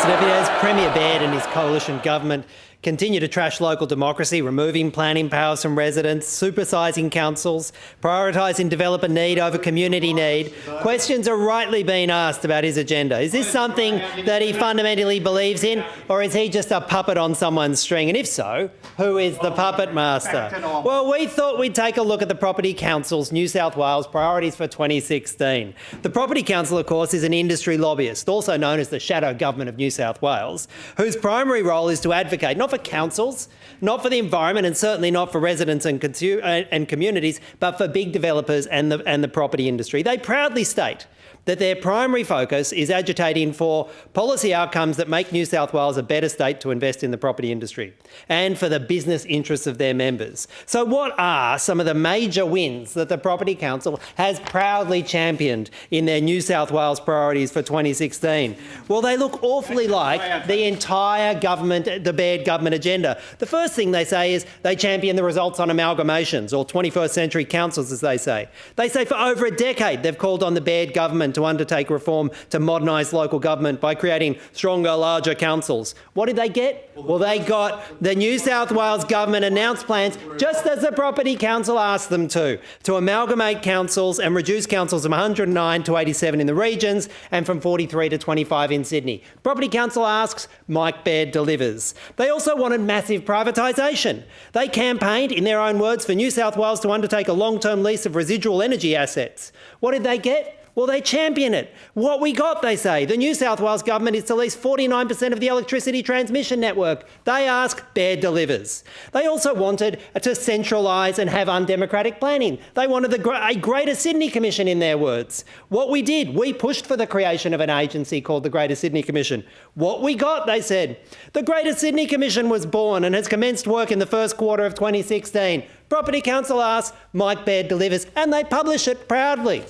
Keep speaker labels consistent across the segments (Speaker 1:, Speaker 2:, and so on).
Speaker 1: Mr Deputy, as Premier Baird and his coalition government continue to trash local democracy, removing planning powers from residents, supersizing councils, prioritising developer need over community need, questions are rightly being asked about his agenda. Is this something that he fundamentally believes in, or is he just a puppet on someone's string? And if so, who is the puppet master? Well, we thought we'd take a look at the Property Council's New South Wales priorities for 2016. The Property Council, of course, is an industry lobbyist, also known as the shadow government of New South Wales, whose primary role is to advocate not for councils, not for the environment, and certainly not for residents and communities, but for big developers and the property industry. They proudly state that their primary focus is agitating for policy outcomes that make New South Wales a better state to invest in the property industry and for the business interests of their members. So what are some of the major wins that the Property Council has proudly championed in their New South Wales priorities for 2016? Well, they look awfully like the entire government, the Baird government agenda. The first thing they say is they champion the results on amalgamations, or 21st century councils, as they say. They say for over a decade they've called on the Baird government to undertake reform to modernise local government by creating stronger, larger councils. What did they get? Well, they got the New South Wales government announced plans, just as the Property Council asked them to amalgamate councils and reduce councils from 109 to 87 in the regions and from 43 to 25 in Sydney. Property Council asks, Mike Baird delivers. They also wanted massive privatisation. They campaigned, in their own words, for New South Wales to undertake a long-term lease of residual energy assets. What did they get? Well, they champion it. What we got, they say, the New South Wales government is to lease 49% of the electricity transmission network. They ask, Baird delivers. They also wanted to centralise and have undemocratic planning. They wanted a Greater Sydney Commission, in their words. What we did, we pushed for the creation of an agency called the Greater Sydney Commission. What we got, they said, the Greater Sydney Commission was born and has commenced work in the first quarter of 2016. Property Council asks, Mike Baird delivers, and they publish it proudly.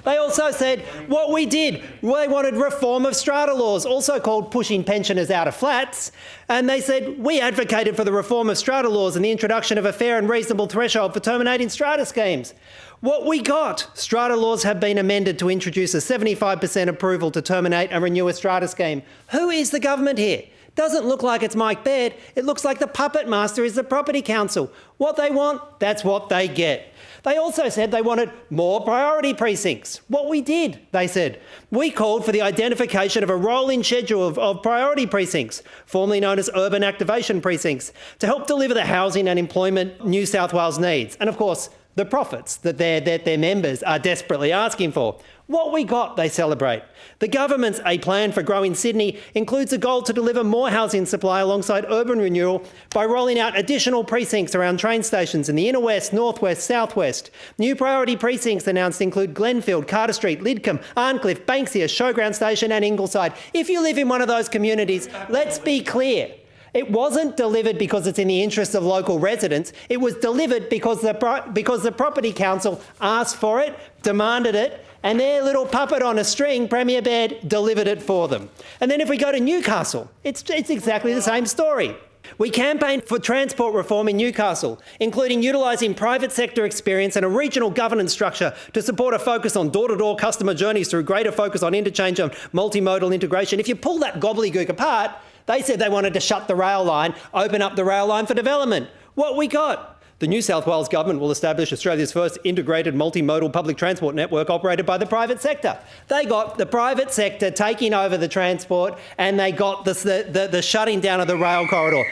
Speaker 1: They also said what we did. They wanted reform of strata laws, also called pushing pensioners out of flats. And they said we advocated for the reform of strata laws and the introduction of a fair and reasonable threshold for terminating strata schemes. What we got, strata laws have been amended to introduce a 75% approval to terminate and renew a strata scheme. Who is the government here? Doesn't look like it's Mike Baird. It looks like the puppet master is the Property Council. What they want, that's what they get. They also said they wanted more priority precincts. What we did, they said. We called for the identification of a rolling schedule of priority precincts, formerly known as urban activation precincts, to help deliver the housing and employment New South Wales needs. And of course, the profits that their members are desperately asking for. What we got, they celebrate. The government's A Plan for Growing Sydney includes a goal to deliver more housing supply alongside urban renewal by rolling out additional precincts around train stations in the inner west, northwest, southwest. New priority precincts announced include Glenfield, Carter Street, Lidcombe, Arncliffe, Banksia, Showground Station and Ingleside. If you live in one of those communities, let's be clear. It wasn't delivered because it's in the interest of local residents. It was delivered because the Property Council asked for it, demanded it, and their little puppet on a string, Premier Baird, delivered it for them. And then if we go to Newcastle, it's exactly the same story. We campaigned for transport reform in Newcastle, including utilising private sector experience and a regional governance structure to support a focus on door-to-door customer journeys through greater focus on interchange and multimodal integration. If you pull that gobbledygook apart, they said they wanted to shut the rail line, open up the rail line for development. What we got? The New South Wales government will establish Australia's first integrated multimodal public transport network operated by the private sector. They got the private sector taking over the transport and they got the shutting down of the rail corridor.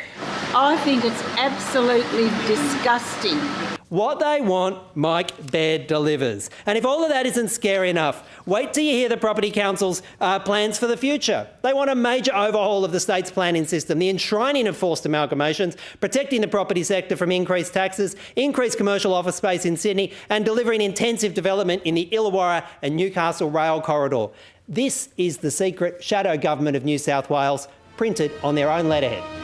Speaker 2: I think it's absolutely disgusting.
Speaker 1: What they want, Mike Baird delivers. And if all of that isn't scary enough, wait till you hear the Property Council's plans for the future. They want a major overhaul of the state's planning system, the enshrining of forced amalgamations, protecting the property sector from increased taxes, increased commercial office space in Sydney, and delivering intensive development in the Illawarra and Newcastle rail corridor. This is the secret shadow government of New South Wales, printed on their own letterhead.